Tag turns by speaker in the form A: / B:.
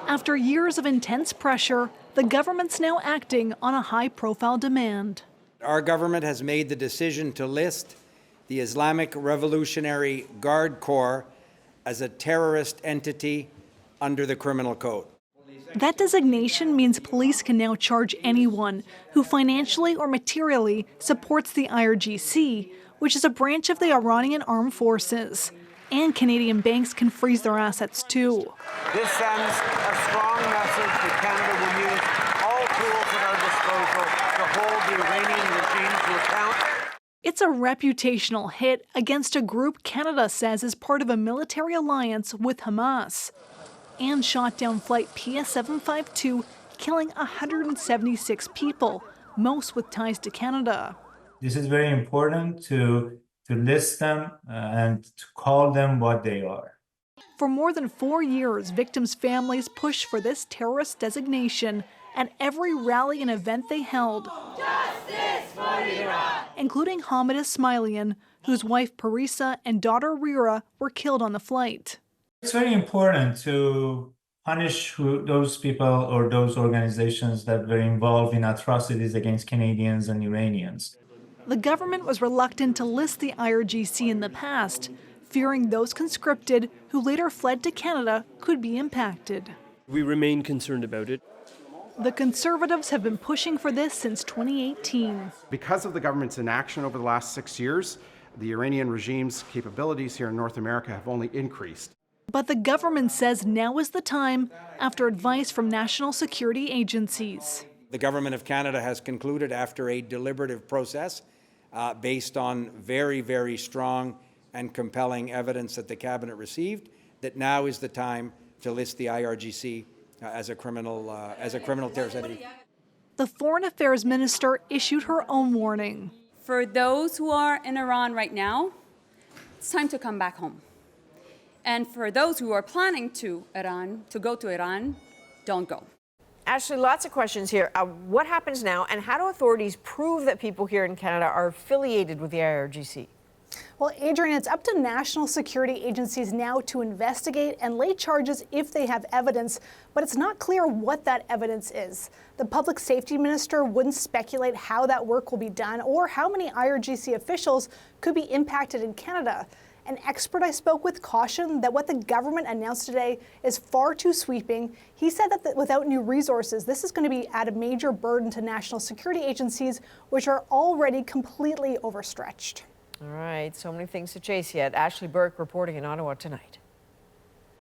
A: After years of intense pressure, the government's now acting on a high-profile demand.
B: Our government has made the decision to list the Islamic Revolutionary Guard Corps as a terrorist entity under the Criminal Code.
A: That designation means police can now charge anyone who financially or materially supports the IRGC, which is a branch of the Iranian armed forces. And Canadian banks can freeze their assets too.
C: This sends a strong message that Canada will use all tools at our disposal to hold the Iranian regime to account.
A: It's a reputational hit against a group Canada says is part of a military alliance with Hamas, and shot down flight PS752, killing 176 people, most with ties to Canada.
D: This is very important to list them and to call them what they are.
A: For more than 4 years, victims' families pushed for this terrorist designation at every rally and event they held. Justice for Iran! Including Hamid Ismailian, whose wife Parisa and daughter Rira were killed on the flight.
D: It's very important to punish those people or those organizations that were involved in atrocities against Canadians and Iranians.
A: The government was reluctant to list the IRGC in the past, fearing those conscripted who later fled to Canada could be impacted.
E: We remain concerned about it.
A: The Conservatives have been pushing for this since 2018.
F: Because of the government's inaction over the last 6 years, the Iranian regime's capabilities here in North America have only increased.
A: But the government says now is the time, after advice from national security agencies.
B: The Government of Canada has concluded, after a deliberative process based on very, very strong and compelling evidence that the Cabinet received, that now is the time to list the IRGC as a criminal terrorist entity.
A: The Foreign Affairs Minister issued her own warning.
G: For those who are in Iran right now, it's time to come back home. And for those who are planning to go to Iran, don't go.
H: Ashley, lots of questions here. What happens now, and how do authorities prove that people here in Canada are affiliated with the IRGC?
I: Well, Adrienne, it's up to national security agencies now to investigate and lay charges if they have evidence, but it's not clear what that evidence is. The public safety minister wouldn't speculate how that work will be done or how many IRGC officials could be impacted in Canada. An expert I spoke with cautioned that what the government announced today is far too sweeping. He said that without new resources, this is going to be at a major burden to national security agencies, which are already completely overstretched.
H: All right, so many things to chase yet. Ashley Burke reporting in Ottawa tonight.